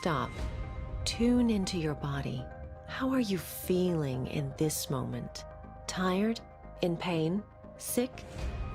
stop. Tune into your body. How are you feeling in this moment? Tired? In pain? Sick?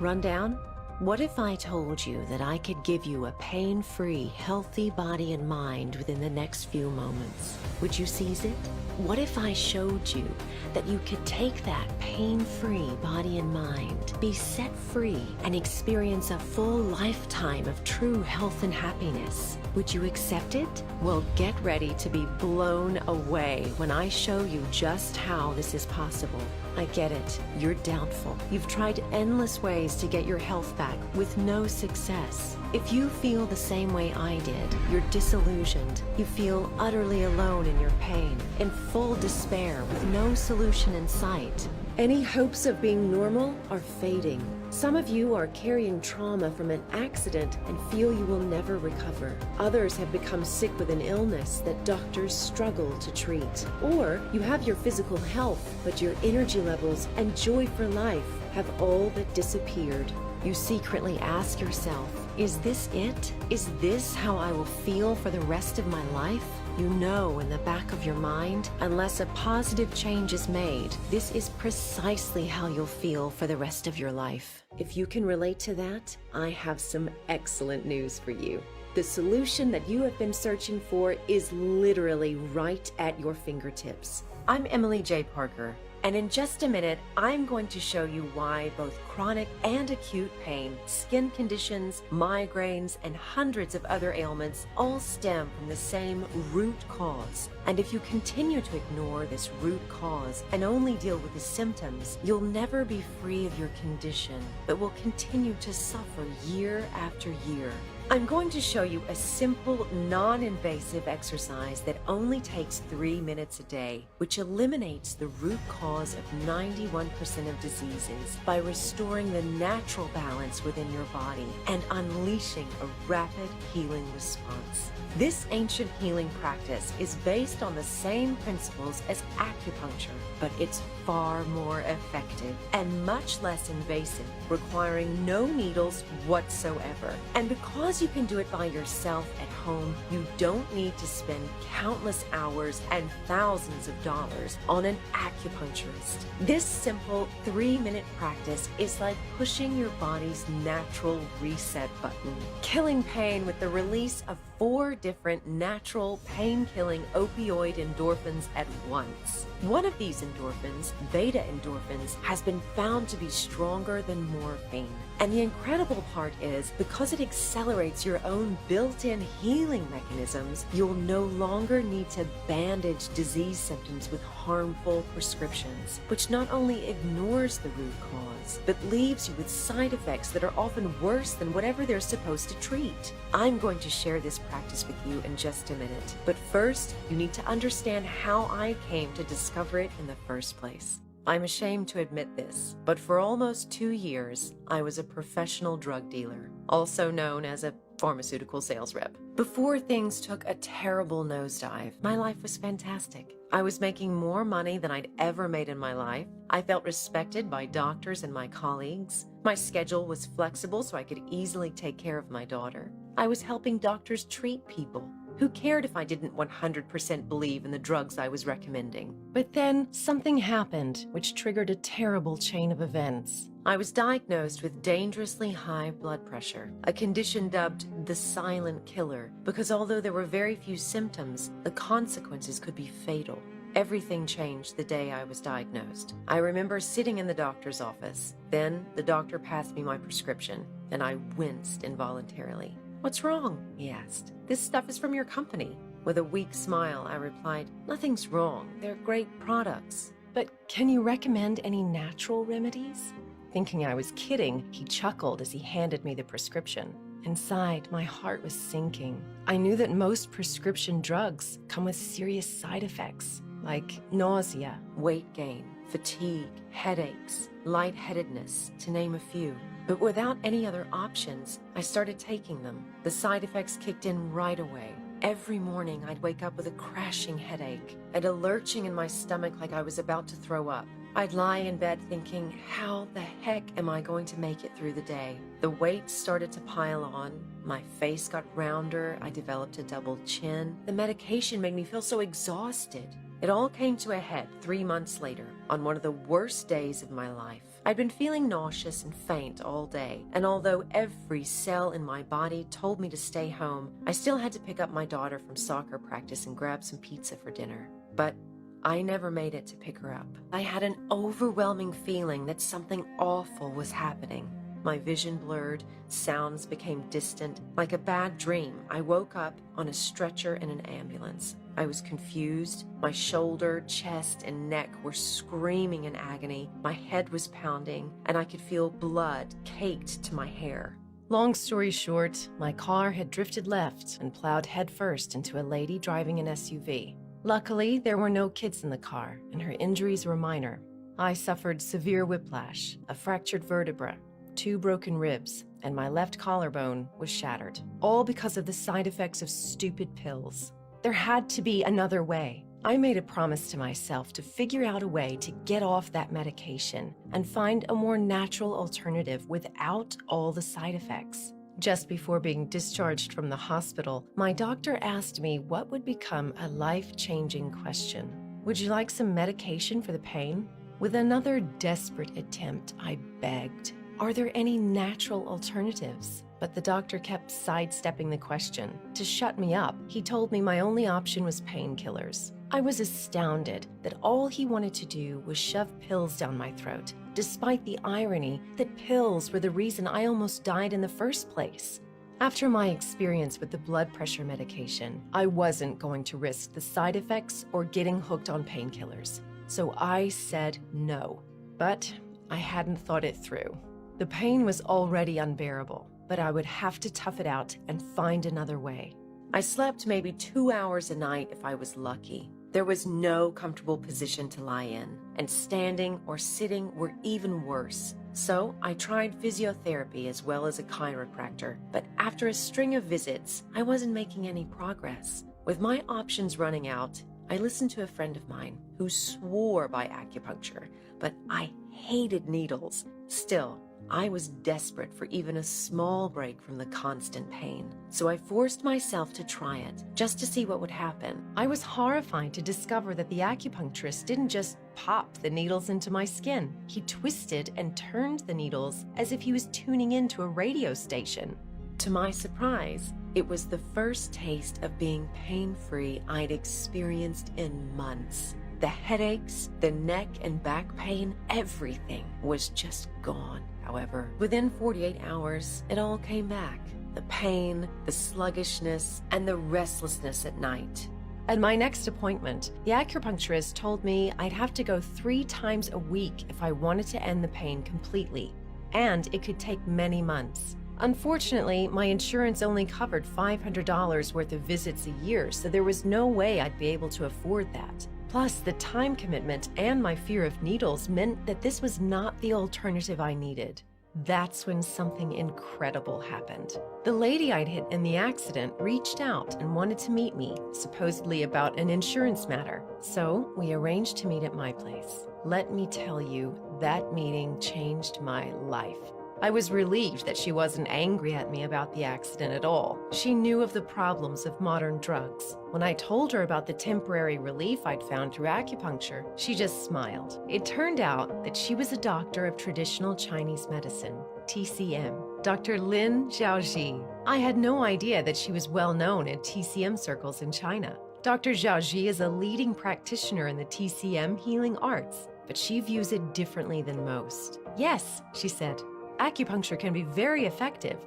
Run down? What if I told you that I could give you a pain-free, healthy body and mind within the next few moments? Would you seize it? What if I showed you that you could take that pain-free body and mind, be set free, and experience a full lifetime of true health and happiness? Would you accept it? Well, get ready to be blown away when I show you just how this is possible. I get it. You're doubtful. You've tried endless ways to get your health back with no success. If you feel the same way I did, you're disillusioned. You feel utterly alone in your pain, in full despair with no solution in sight. Any hopes of being normal are fading. Some of you are carrying trauma from an accident and feel you will never recover. Others have become sick with an illness that doctors struggle to treat. Or you have your physical health, but your energy levels and joy for life have all but disappeared. You secretly ask yourself, is this it? Is this how I will feel for the rest of my life? You know in the back of your mind, unless a positive change is made, this is precisely how you'll feel for the rest of your life. If you can relate to that, I have some excellent news for you. The solution that you have been searching for is literally right at your fingertips. I'm Emily J. Parker. And in just a minute, I'm going to show you why both chronic and acute pain, skin conditions, migraines, and hundreds of other ailments all stem from the same root cause. And if you continue to ignore this root cause and only deal with the symptoms, you'll never be free of your condition, but will continue to suffer year after year. I'm going to show you a simple, non-invasive exercise that only takes 3 minutes a day, which eliminates the root cause of 91% of diseases by restoring the natural balance within your body and unleashing a rapid healing response. This ancient healing practice is based on the same principles as acupuncture, but it's far more effective and much less invasive, requiring no needles whatsoever. And because you can do it by yourself at home, you don't need to spend countless hours and thousands of dollars on an acupuncturist. This simple 3-minute practice is like pushing your body's natural reset button, killing pain with the release of 4 different natural pain-killing opioid endorphins at once. One of these endorphins, beta endorphins, has been found to be stronger than morphine. And the incredible part is, because it accelerates your own built-in healing mechanisms, you'll no longer need to bandage disease symptoms with harmful prescriptions, which not only ignores the root cause, but leaves you with side effects that are often worse than whatever they're supposed to treat. I'm going to share this practice with you in just a minute, but first, you need to understand how I came to discover it in the first place. I'm ashamed to admit this, but for almost 2 years, I was a professional drug dealer, also known as a pharmaceutical sales rep. Before things took a terrible nosedive, my life was fantastic. I was making more money than I'd ever made in my life. I felt respected by doctors and my colleagues. My schedule was flexible so I could easily take care of my daughter. I was helping doctors treat people. Who cared if I didn't 100% believe in the drugs I was recommending? But then something happened which triggered a terrible chain of events. I was diagnosed with dangerously high blood pressure, a condition dubbed the silent killer, because although there were very few symptoms, the consequences could be fatal. Everything changed the day I was diagnosed. I remember sitting in the doctor's office. Then the doctor passed me my prescription, and I winced involuntarily. "What's wrong?" he asked. "This stuff is from your company." With a weak smile, I replied, "Nothing's wrong. They're great products. But can you recommend any natural remedies?" Thinking I was kidding, he chuckled as he handed me the prescription. Inside, my heart was sinking. I knew that most prescription drugs come with serious side effects, like nausea, weight gain, fatigue, headaches, lightheadedness, to name a few. But without any other options, I started taking them. The side effects kicked in right away. Every morning, I'd wake up with a crashing headache and a lurching in my stomach like I was about to throw up. I'd lie in bed thinking, how the heck am I going to make it through the day? The weight started to pile on. My face got rounder. I developed a double chin. The medication made me feel so exhausted. It all came to a head 3 months later, on one of the worst days of my life. I'd been feeling nauseous and faint all day, and although every cell in my body told me to stay home, I still had to pick up my daughter from soccer practice and grab some pizza for dinner. But I never made it to pick her up. I had an overwhelming feeling that something awful was happening. My vision blurred, sounds became distant. Like a bad dream, I woke up on a stretcher in an ambulance. I was confused. My shoulder, chest, and neck were screaming in agony. My head was pounding, and I could feel blood caked to my hair. Long story short, my car had drifted left and plowed headfirst into a lady driving an SUV. Luckily, there were no kids in the car, and her injuries were minor. I suffered severe whiplash, a fractured vertebra, 2 broken ribs, and my left collarbone was shattered, all because of the side effects of stupid pills. There had to be another way. I made a promise to myself to figure out a way to get off that medication and find a more natural alternative without all the side effects. Just before being discharged from the hospital, my doctor asked me what would become a life-changing question. Would you like some medication for the pain? With another desperate attempt, I begged, are there any natural alternatives? But the doctor kept sidestepping the question. To shut me up, he told me my only option was painkillers. I was astounded that all he wanted to do was shove pills down my throat, despite the irony that pills were the reason I almost died in the first place. After my experience with the blood pressure medication, I wasn't going to risk the side effects or getting hooked on painkillers. So I said no. But I hadn't thought it through. The pain was already unbearable, but I would have to tough it out and find another way. I slept maybe 2 hours a night if I was lucky. There was no comfortable position to lie in, and standing or sitting were even worse. So I tried physiotherapy as well as a chiropractor, but after a string of visits, I wasn't making any progress. With my options running out, I listened to a friend of mine who swore by acupuncture, but I hated needles. Still, I was desperate for even a small break from the constant pain, so I forced myself to try it, just to see what would happen. I was horrified to discover that the acupuncturist didn't just pop the needles into my skin. He twisted and turned the needles as if he was tuning into a radio station. To my surprise, it was the first taste of being pain-free I'd experienced in months. The headaches, the neck and back pain, everything was just gone. However, within 48 hours, it all came back. The pain, the sluggishness, and the restlessness at night. At my next appointment, the acupuncturist told me I'd have to go 3 times a week if I wanted to end the pain completely, and it could take many months. Unfortunately, my insurance only covered $500 worth of visits a year, so there was no way I'd be able to afford that. Plus, the time commitment and my fear of needles meant that this was not the alternative I needed. That's when something incredible happened. The lady I'd hit in the accident reached out and wanted to meet me, supposedly about an insurance matter. So we arranged to meet at my place. Let me tell you, that meeting changed my life. I was relieved that she wasn't angry at me about the accident at all. She knew of the problems of modern drugs. When I told her about the temporary relief I'd found through acupuncture, she just smiled. It turned out that she was a doctor of traditional Chinese medicine, TCM, Dr. Lin Xiaoji. I had no idea that she was well known in TCM circles in China. Dr. Xiaoji is a leading practitioner in the TCM healing arts, but she views it differently than most. Yes, she said. Acupuncture can be very effective,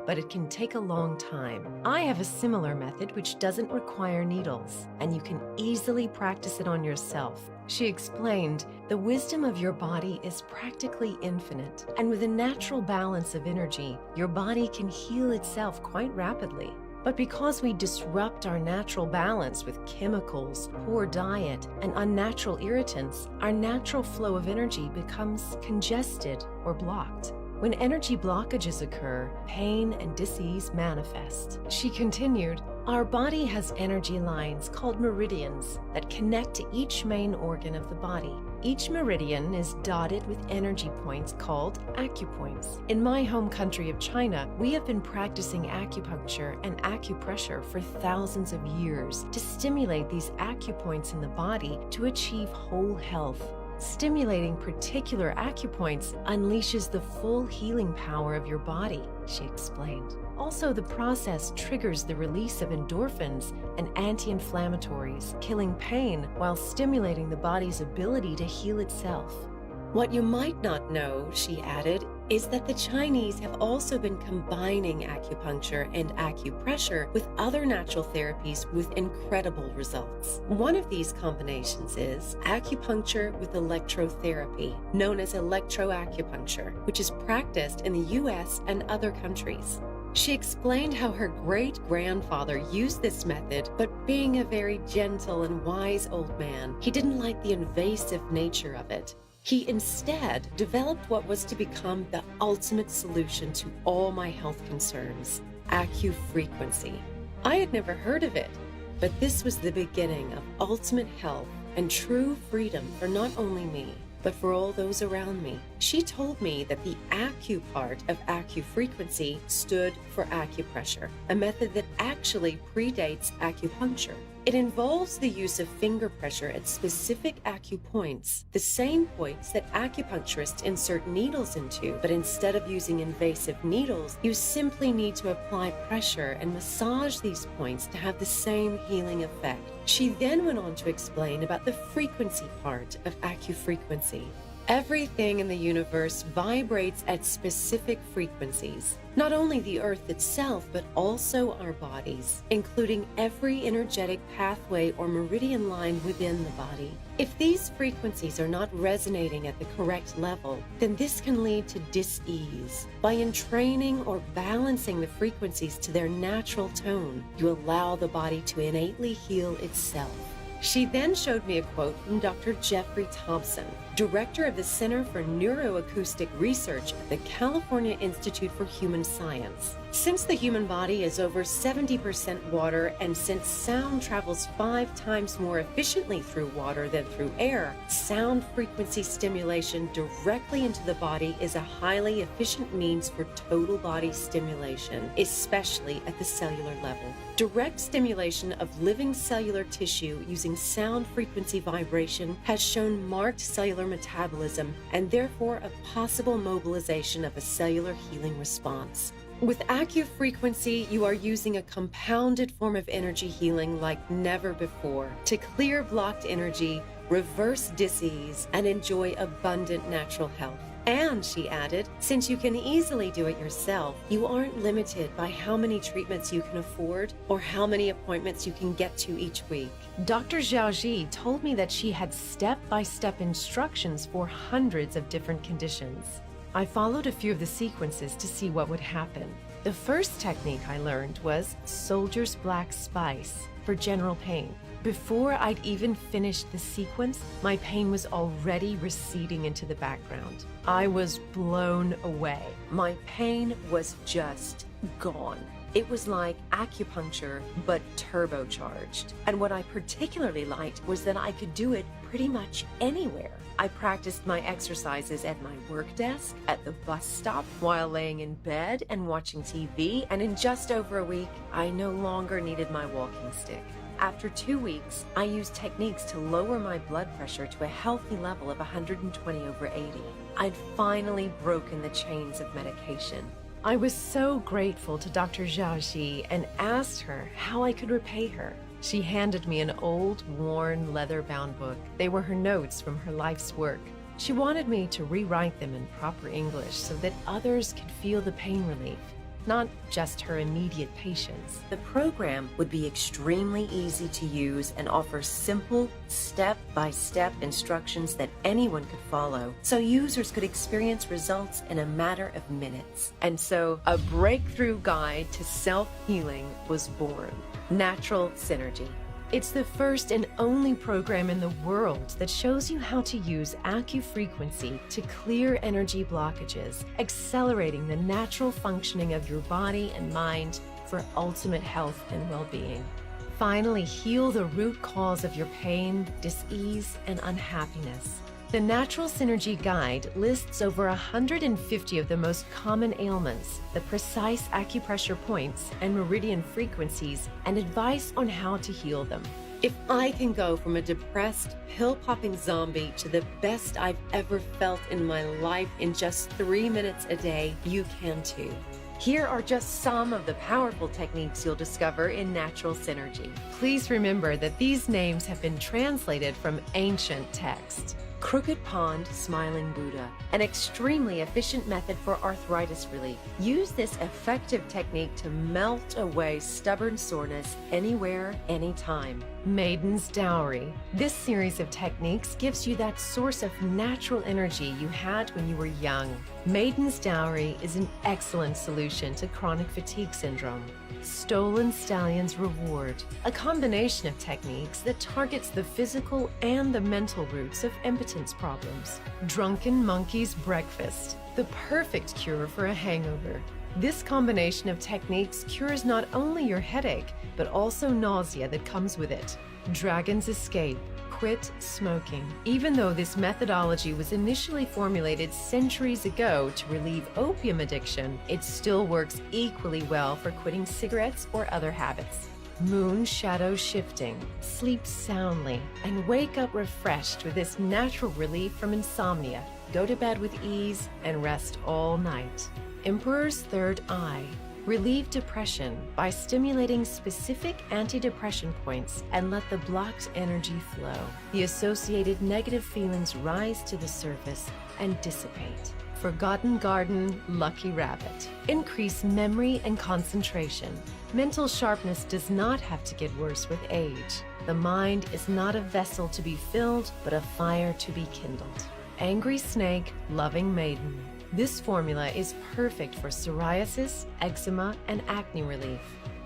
but it can take a long time. I have a similar method which doesn't require needles, and you can easily practice it on yourself. She explained, the wisdom of your body is practically infinite, and with a natural balance of energy, your body can heal itself quite rapidly. But because we disrupt our natural balance with chemicals, poor diet, and unnatural irritants, our natural flow of energy becomes congested or blocked. When energy blockages occur, pain and disease manifest. She continued, our body has energy lines called meridians that connect to each main organ of the body. Each meridian is dotted with energy points called acupoints. In my home country of China, we have been practicing acupuncture and acupressure for thousands of years to stimulate these acupoints in the body to achieve whole health. Stimulating particular acupoints unleashes the full healing power of your body, she explained. Also, the process triggers the release of endorphins and anti-inflammatories, killing pain while stimulating the body's ability to heal itself. What you might not know, she added, is that the Chinese have also been combining acupuncture and acupressure with other natural therapies with incredible results. One of these combinations is acupuncture with electrotherapy, known as electroacupuncture, which is practiced in the US and other countries. She explained how her great-grandfather used this method, but being a very gentle and wise old man, he didn't like the invasive nature of it. He instead developed what was to become the ultimate solution to all my health concerns, acufrequency. I had never heard of it, but this was the beginning of ultimate health and true freedom for not only me, but for all those around me. She told me that the acu part of acufrequency stood for acupressure, a method that actually predates acupuncture. It involves the use of finger pressure at specific acupoints, the same points that acupuncturists insert needles into, but instead of using invasive needles, you simply need to apply pressure and massage these points to have the same healing effect. She then went on to explain about the frequency part of acufrequency. Everything in the universe vibrates at specific frequencies. Not only the earth itself, but also our bodies, including every energetic pathway or meridian line within the body. If these frequencies are not resonating at the correct level, then this can lead to dis-ease. By entraining or balancing the frequencies to their natural tone, you allow the body to innately heal itself. She then showed me a quote from Dr. Jeffrey Thompson, director of the Center for Neuroacoustic Research at the California Institute for Human Science. Since the human body is over 70% water, and since sound travels 5 times more efficiently through water than through air, sound frequency stimulation directly into the body is a highly efficient means for total body stimulation, especially at the cellular level. Direct stimulation of living cellular tissue using sound frequency vibration has shown marked cellular metabolism and therefore a possible mobilization of a cellular healing response. With acufrequency, you are using a compounded form of energy healing like never before to clear blocked energy, reverse dis-ease, and enjoy abundant natural health. And, she added, since you can easily do it yourself, you aren't limited by how many treatments you can afford or how many appointments you can get to each week. Dr. Xiaoji told me that she had step-by-step instructions for hundreds of different conditions. I followed a few of the sequences to see what would happen. The first technique I learned was Soldier's Black Spice for general pain. Before I'd even finished the sequence, my pain was already receding into the background. I was blown away. My pain was just gone. It was like acupuncture, but turbocharged. And what I particularly liked was that I could do it pretty much anywhere. I practiced my exercises at my work desk, at the bus stop, while laying in bed and watching TV, and in just over a week, I no longer needed my walking stick. After 2 weeks, I used techniques to lower my blood pressure to a healthy level of 120/80. I'd finally broken the chains of medication. I was so grateful to Dr. Xiaoji and asked her how I could repay her. She handed me an old, worn, leather-bound book. They were her notes from her life's work. She wanted me to rewrite them in proper English so that others could feel the pain relief, not just her immediate patients. The program would be extremely easy to use and offer simple, step-by-step instructions that anyone could follow, so users could experience results in a matter of minutes. And so, a breakthrough guide to self-healing was born. Natural Synergy. It's the first and only program in the world that shows you how to use acufrequency to clear energy blockages, accelerating the natural functioning of your body and mind for ultimate health and well-being. Finally, heal the root cause of your pain, dis-ease, and unhappiness. The Natural Synergy Guide lists over 150 of the most common ailments, the precise acupressure points and meridian frequencies, and advice on how to heal them. If I can go from a depressed, pill-popping zombie to the best I've ever felt in my life in just 3 minutes a day, you can too. Here are just some of the powerful techniques you'll discover in Natural Synergy. Please remember that these names have been translated from ancient text. Crooked Pond Smiling Buddha, an extremely efficient method for arthritis relief. Use this effective technique to melt away stubborn soreness anywhere, anytime. Maiden's Dowry. This series of techniques gives you that source of natural energy you had when you were young. Maiden's Dowry is an excellent solution to chronic fatigue syndrome. Stolen Stallion's Reward, a combination of techniques that targets the physical and the mental roots of impotence problems. Drunken Monkey's Breakfast, the perfect cure for a hangover. This combination of techniques cures not only your headache, but also nausea that comes with it. Dragon's Escape, quit smoking. Even though this methodology was initially formulated centuries ago to relieve opium addiction, it still works equally well for quitting cigarettes or other habits. Moon Shadow Shifting. Sleep soundly and wake up refreshed with this natural relief from insomnia. Go to bed with ease and rest all night. Emperor's Third Eye. Relieve depression by stimulating specific antidepressant points and let the blocked energy flow. The associated negative feelings rise to the surface and dissipate. Forgotten Garden Lucky Rabbit. Increase memory and concentration. Mental sharpness does not have to get worse with age. The mind is not a vessel to be filled, but a fire to be kindled. Angry Snake Loving Maiden. This formula is perfect for psoriasis, eczema, and acne relief.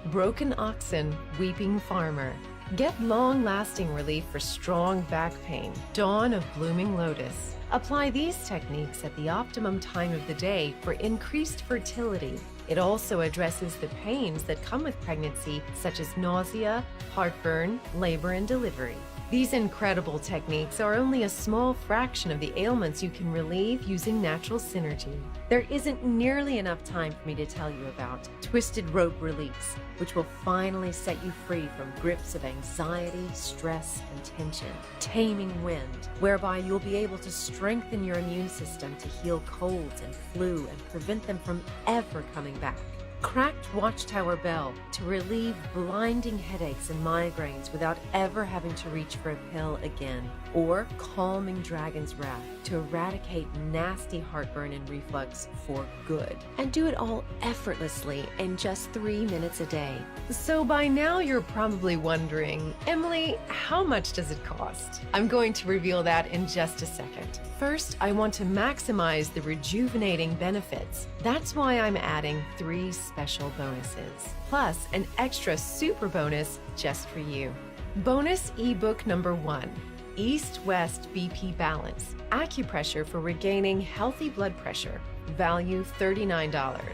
Broken Oxen Weeping Farmer. Get long-lasting relief for strong back pain. Dawn of Blooming Lotus. Apply these techniques at the optimum time of the day for increased fertility. It also addresses the pains that come with pregnancy, such as nausea, heartburn, labor, and delivery. These incredible techniques are only a small fraction of the ailments you can relieve using Natural Synergy. There isn't nearly enough time for me to tell you about Twisted Rope Release, which will finally set you free from grips of anxiety, stress, and tension. Taming Wind, whereby you'll be able to strengthen your immune system to heal colds and flu and prevent them from ever coming back. Cracked Watchtower Bell, to relieve blinding headaches and migraines without ever having to reach for a pill again. Or Calming Dragon's Wrath, to eradicate nasty heartburn and reflux for good. And do it all effortlessly in just 3 minutes a day. So by now you're probably wondering, Emily, how much does it cost? I'm going to reveal that in just a second. First, I want to maximize the rejuvenating benefits. That's why I'm adding 3 special bonuses, plus an extra super bonus just for you. Bonus ebook number 1, East-West BP Balance, acupressure for regaining healthy blood pressure, value $39.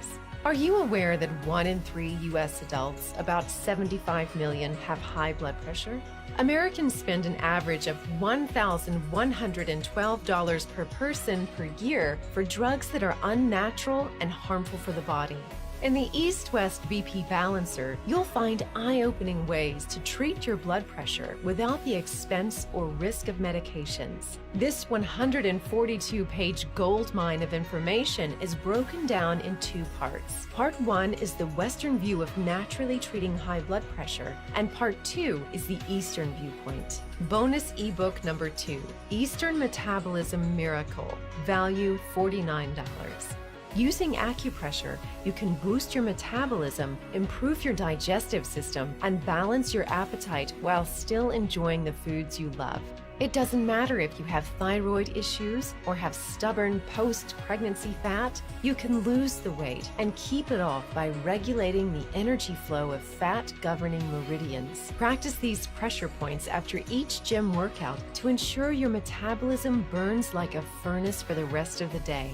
Are you aware that 1 in 3 U.S. adults, about 75 million, have high blood pressure? Americans spend an average of $1,112 per person per year for drugs that are unnatural and harmful for the body. In the East-West BP Balancer, you'll find eye-opening ways to treat your blood pressure without the expense or risk of medications. This 142-page goldmine of information is broken down in 2 parts. Part 1 is the Western view of naturally treating high blood pressure, and Part 2 is the Eastern viewpoint. Bonus ebook number 2, Eastern Metabolism Miracle, value $49. Using acupressure, you can boost your metabolism, improve your digestive system, and balance your appetite while still enjoying the foods you love. It doesn't matter if you have thyroid issues or have stubborn post-pregnancy fat, you can lose the weight and keep it off by regulating the energy flow of fat-governing meridians. Practice these pressure points after each gym workout to ensure your metabolism burns like a furnace for the rest of the day.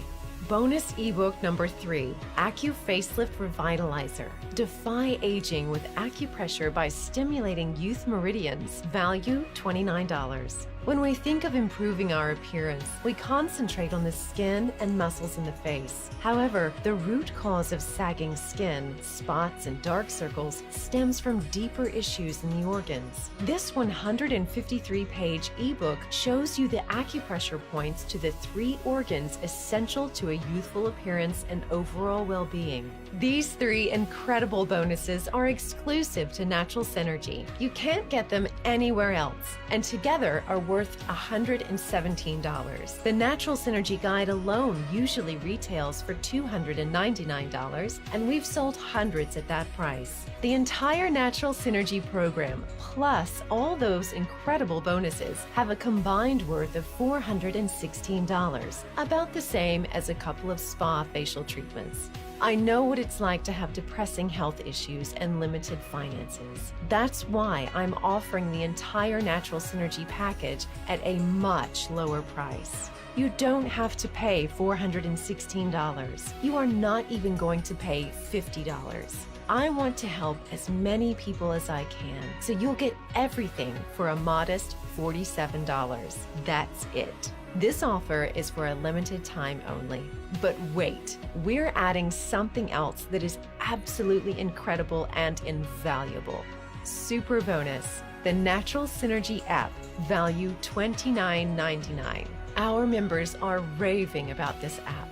Bonus ebook number 3, Acu Facelift Revitalizer. Defy aging with acupressure by stimulating youth meridians. Value $29. When we think of improving our appearance, we concentrate on the skin and muscles in the face. However, the root cause of sagging skin, spots, and dark circles stems from deeper issues in the organs. This 153-page ebook shows you the acupressure points to the 3 organs essential to a youthful appearance and overall well-being. These 3 incredible bonuses are exclusive to Natural Synergy. You can't get them anywhere else, and together are worth $117. The Natural Synergy Guide alone usually retails for $299, and we've sold hundreds at that price. The entire Natural Synergy program, plus all those incredible bonuses, have a combined worth of $416, about the same as a couple of spa facial treatments. I know what it's like to have depressing health issues and limited finances. That's why I'm offering the entire Natural Synergy package at a much lower price. You don't have to pay $416. You are not even going to pay $50. I want to help as many people as I can, so you'll get everything for a modest $47. That's it. This offer is for a limited time only. But wait, we're adding something else that is absolutely incredible and invaluable. Super bonus, the Natural Synergy app, value $29.99. Our members are raving about this app.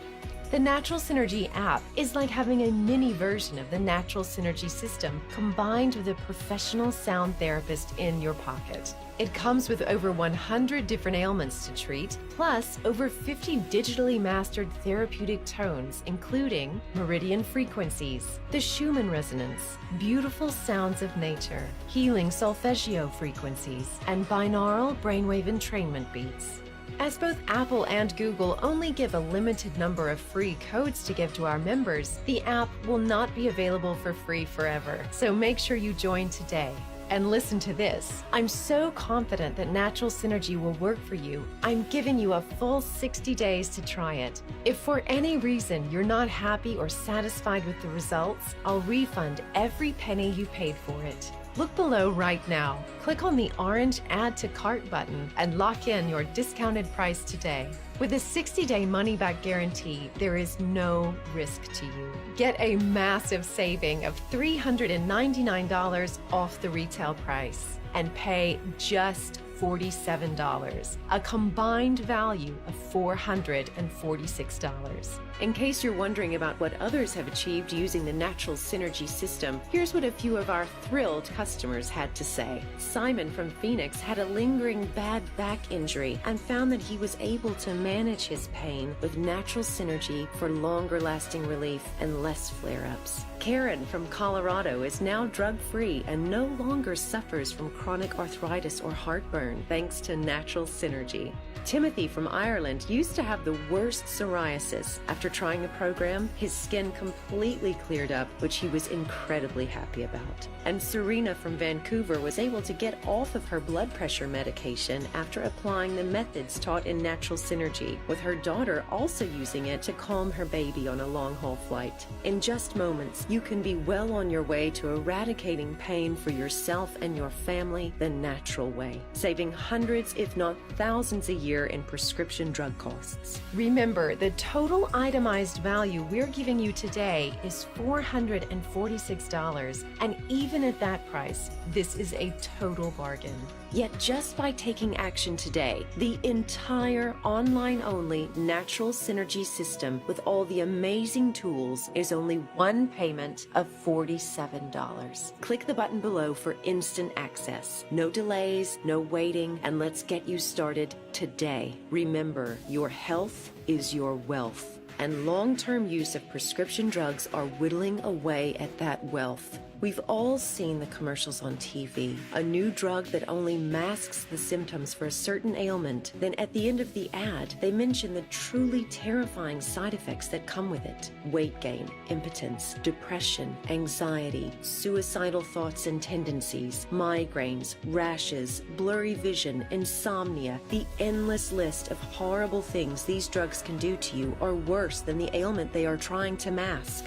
The Natural Synergy app is like having a mini version of the Natural Synergy system combined with a professional sound therapist in your pocket. It comes with over 100 different ailments to treat, plus over 50 digitally mastered therapeutic tones, including meridian frequencies, the Schumann resonance, beautiful sounds of nature, healing solfeggio frequencies, and binaural brainwave entrainment beats. As both Apple and Google only give a limited number of free codes to give to our members, the app will not be available for free forever. So make sure you join today. And listen to this. I'm so confident that Natural Synergy will work for you. I'm giving you a full 60 days to try it. If for any reason you're not happy or satisfied with the results, I'll refund every penny you paid for it. Look below right now. Click on the orange Add to Cart button and lock in your discounted price today. With a 60-day money-back guarantee, there is no risk to you. Get a massive saving of $399 off the retail price and pay just $47, a combined value of $446. In case you're wondering about what others have achieved using the Natural Synergy system, here's what a few of our thrilled customers had to say. Simon from Phoenix had a lingering bad back injury and found that he was able to manage his pain with Natural Synergy for longer lasting relief and less flare-ups. Karen from Colorado is now drug-free and no longer suffers from chronic arthritis or heartburn thanks to Natural Synergy. Timothy from Ireland used to have the worst psoriasis. After trying the program, his skin completely cleared up, which he was incredibly happy about. And Serena from Vancouver was able to get off of her blood pressure medication after applying the methods taught in Natural Synergy, with her daughter also using it to calm her baby on a long-haul flight. In just moments, you can be well on your way to eradicating pain for yourself and your family the natural way, saving hundreds if not thousands a year in prescription drug costs. Remember, the total itemized value we're giving you today is $446, and even at that price, this is a total bargain. Yet just by taking action today, the entire online-only Natural Synergy system with all the amazing tools is only one payment of $47. Click the button below for instant access. No delays, no waiting, and let's get you started today. Remember, your health is your wealth, and long-term use of prescription drugs are whittling away at that wealth. We've all seen the commercials on TV. A new drug that only masks the symptoms for a certain ailment. Then at the end of the ad, they mention the truly terrifying side effects that come with it. Weight gain, impotence, depression, anxiety, suicidal thoughts and tendencies, migraines, rashes, blurry vision, insomnia. The endless list of horrible things these drugs can do to you are worse than the ailment they are trying to mask.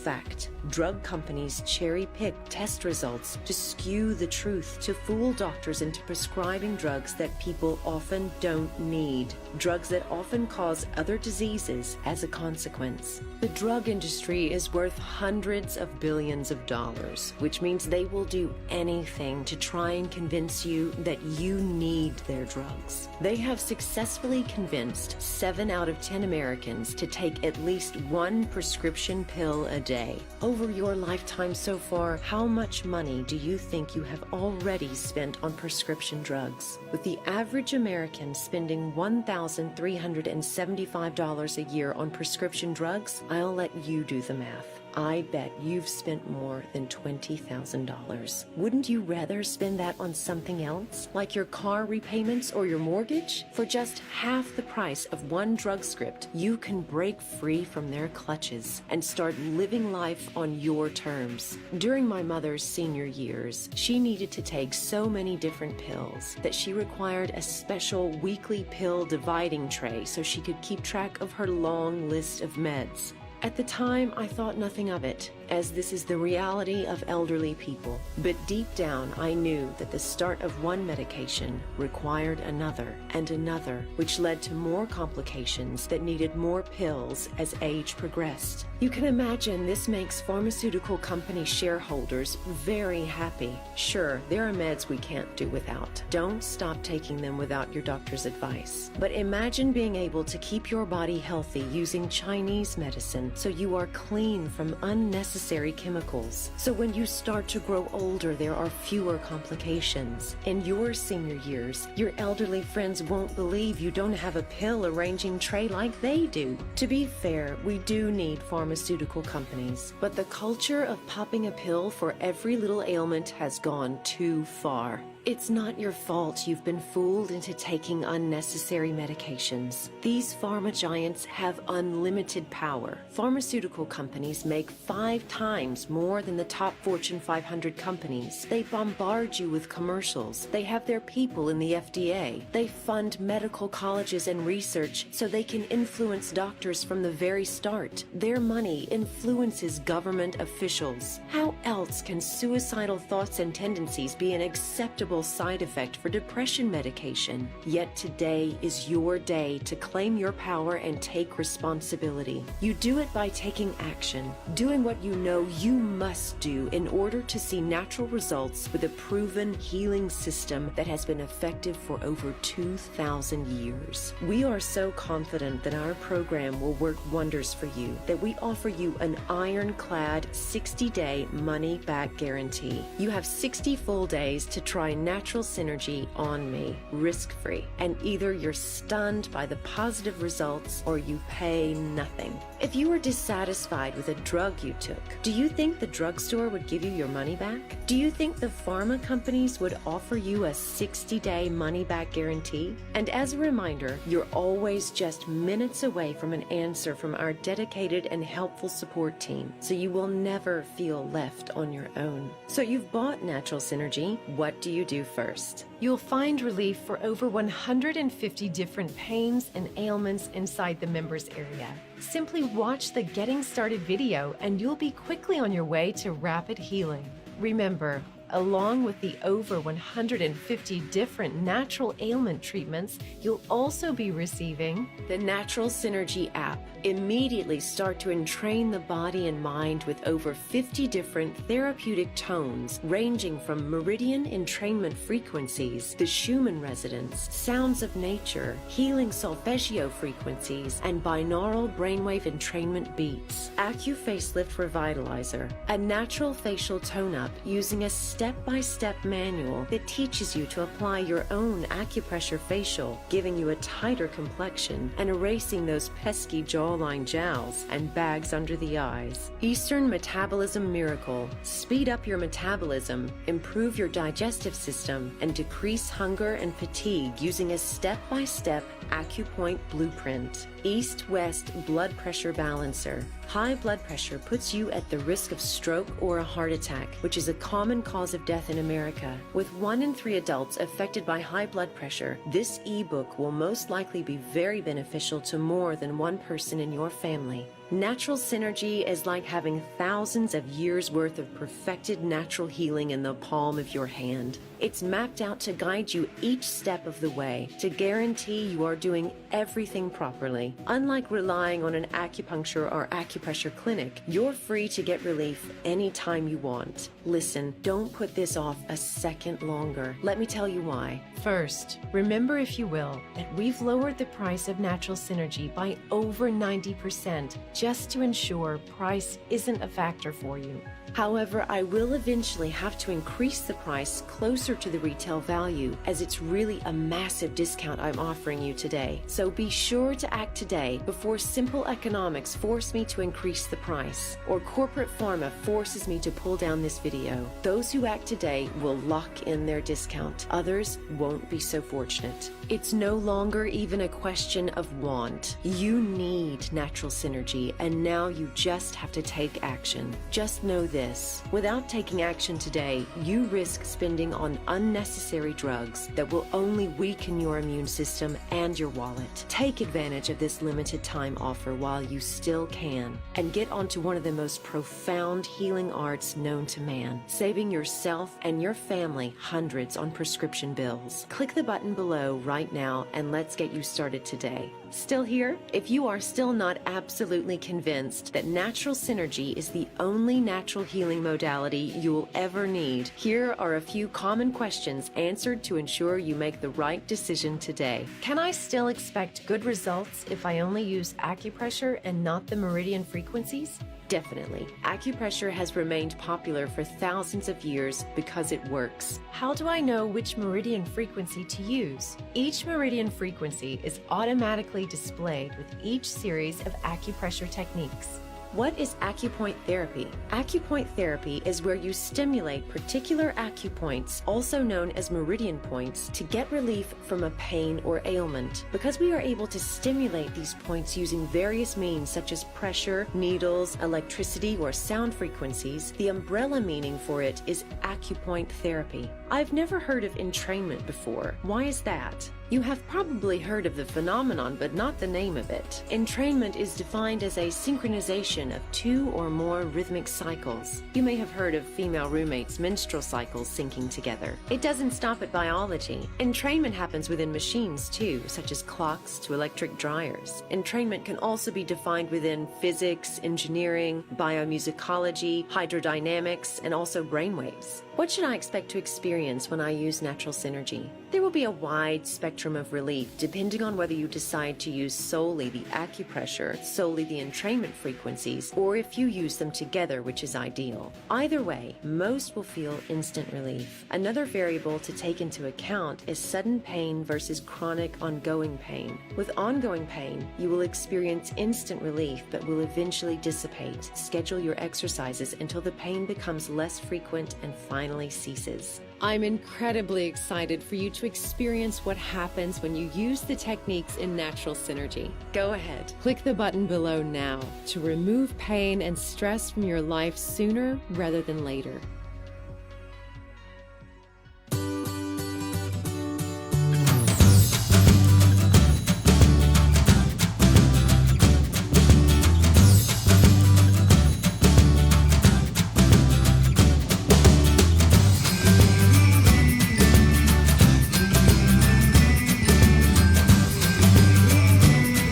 fact. Drug companies cherry-pick test results to skew the truth, to fool doctors into prescribing drugs that people often don't need, drugs that often cause other diseases as a consequence. The drug industry is worth hundreds of billions of dollars, which means they will do anything to try and convince you that you need their drugs. They have successfully convinced 7 out of 10 Americans to take at least one prescription pill a day. Over your lifetime so far, how much money do you think you have already spent on prescription drugs? With the average American spending $1,375 a year on prescription drugs, I'll let you do the math. I bet you've spent more than $20,000. Wouldn't you rather spend that on something else, like your car repayments or your mortgage? For just half the price of one drug script, you can break free from their clutches and start living life on your terms. During my mother's senior years, she needed to take so many different pills that she required a special weekly pill dividing tray so she could keep track of her long list of meds. At the time, I thought nothing of it, as this is the reality of elderly people. But deep down, I knew that the start of one medication required another and another, which led to more complications that needed more pills as age progressed. You can imagine this makes pharmaceutical company shareholders very happy. Sure, there are meds we can't do without. Don't stop taking them without your doctor's advice. But imagine being able to keep your body healthy using Chinese medicine, so you are clean from unnecessary chemicals. So when you start to grow older, there are fewer complications. In your senior years, your elderly friends won't believe you don't have a pill arranging tray like they do. To be fair, we do need pharmaceutical companies, but the culture of popping a pill for every little ailment has gone too far. It's not your fault you've been fooled into taking unnecessary medications. These pharma giants have unlimited power. Pharmaceutical companies make 5 times more than the top Fortune 500 companies. They bombard you with commercials. They have their people in the FDA. They fund medical colleges and research so they can influence doctors from the very start. Their money influences government officials. How else can suicidal thoughts and tendencies be an acceptable side effect for depression medication? Yet today is your day to claim your power and take responsibility. You do it by taking action, doing what you know you must do in order to see natural results with a proven healing system that has been effective for over 2,000 years. We are so confident that our program will work wonders for you that we offer you an ironclad 60-day money-back guarantee. You have 60 full days to try Natural Synergy on me, risk-free, and either you're stunned by the positive results or you pay nothing. If you were dissatisfied with a drug you took, do you think the drugstore would give you your money back? Do you think the pharma companies would offer you a 60-day money-back guarantee? And as a reminder, you're always just minutes away from an answer from our dedicated and helpful support team, so you will never feel left on your own. So you've bought Natural Synergy. What do you do first? You'll find relief for over 150 different pains and ailments inside the members area. Simply watch the Getting Started video and you'll be quickly on your way to rapid healing. Remember, along with the over 150 different natural ailment treatments, you'll also be receiving the Natural Synergy app. Immediately start to entrain the body and mind with over 50 different therapeutic tones, ranging from meridian entrainment frequencies, the Schumann resonance, sounds of nature, healing solfeggio frequencies, and binaural brainwave entrainment beats. AccuFacelift Revitalizer, a natural facial tone-up using a step-by-step manual that teaches you to apply your own acupressure facial, giving you a tighter complexion and erasing those pesky jawline jowls and bags under the eyes. Eastern Metabolism Miracle. Speed up your metabolism, improve your digestive system, and decrease hunger and fatigue using a step-by-step AcuPoint blueprint. East-West Blood Pressure Balancer. High blood pressure puts you at the risk of stroke or a heart attack, which is a common cause of death in America. With 1 in 3 adults affected by high blood pressure, this ebook will most likely be very beneficial to more than one person in your family. Natural Synergy is like having thousands of years' worth of perfected natural healing in the palm of your hand. It's mapped out to guide you each step of the way to guarantee you are doing everything properly. Unlike relying on an acupuncture or acupressure clinic, you're free to get relief anytime you want. Listen, don't put this off a second longer. Let me tell you why. First, remember, if you will, that we've lowered the price of Natural Synergy by over 90% just to ensure price isn't a factor for you. However, I will eventually have to increase the price closer to the retail value, as it's really a massive discount I'm offering you today. So be sure to act today before simple economics force me to increase the price, or corporate pharma forces me to pull down this video. Those who act today will lock in their discount. Others won't be so fortunate. It's no longer even a question of want. You need Natural Synergy, and now you just have to take action. Just know this: without taking action today, you risk spending on unnecessary drugs that will only weaken your immune system and your wallet. Take advantage of this limited time offer while you still can, and get onto one of the most profound healing arts known to man, saving yourself and your family hundreds on prescription bills. Click the button below right now and let's get you started today. Still here? If you are still not absolutely convinced that Natural Synergy is the only natural healing modality you will ever need, here are a few common questions answered to ensure you make the right decision today. Can I still expect good results if I only use acupressure and not the meridian frequencies? Definitely. Acupressure has remained popular for thousands of years because it works. How do I know which meridian frequency to use? Each meridian frequency is automatically displayed with each series of acupressure techniques. What is acupoint therapy? Acupoint therapy is where you stimulate particular acupoints, also known as meridian points, to get relief from a pain or ailment. Because we are able to stimulate these points using various means such as pressure, needles, electricity, or sound frequencies, the umbrella meaning for it is acupoint therapy. I've never heard of entrainment before. Why is that? You have probably heard of the phenomenon, but not the name of it. Entrainment is defined as a synchronization of 2 or more rhythmic cycles. You may have heard of female roommates' menstrual cycles syncing together. It doesn't stop at biology. Entrainment happens within machines too, such as clocks to electric dryers. Entrainment can also be defined within physics, engineering, biomusicology, hydrodynamics, and also brainwaves. What should I expect to experience when I use Natural Synergy? There will be a wide spectrum of relief depending on whether you decide to use solely the acupressure, solely the entrainment frequencies, or if you use them together, which is ideal. Either way, most will feel instant relief. Another variable to take into account is sudden pain versus chronic ongoing pain. With ongoing pain, you will experience instant relief but will eventually dissipate. Schedule your exercises until the pain becomes less frequent and finally ceases. I'm incredibly excited for you to experience what happens when you use the techniques in Natural Synergy. Go ahead, click the button below now to remove pain and stress from your life sooner rather than later.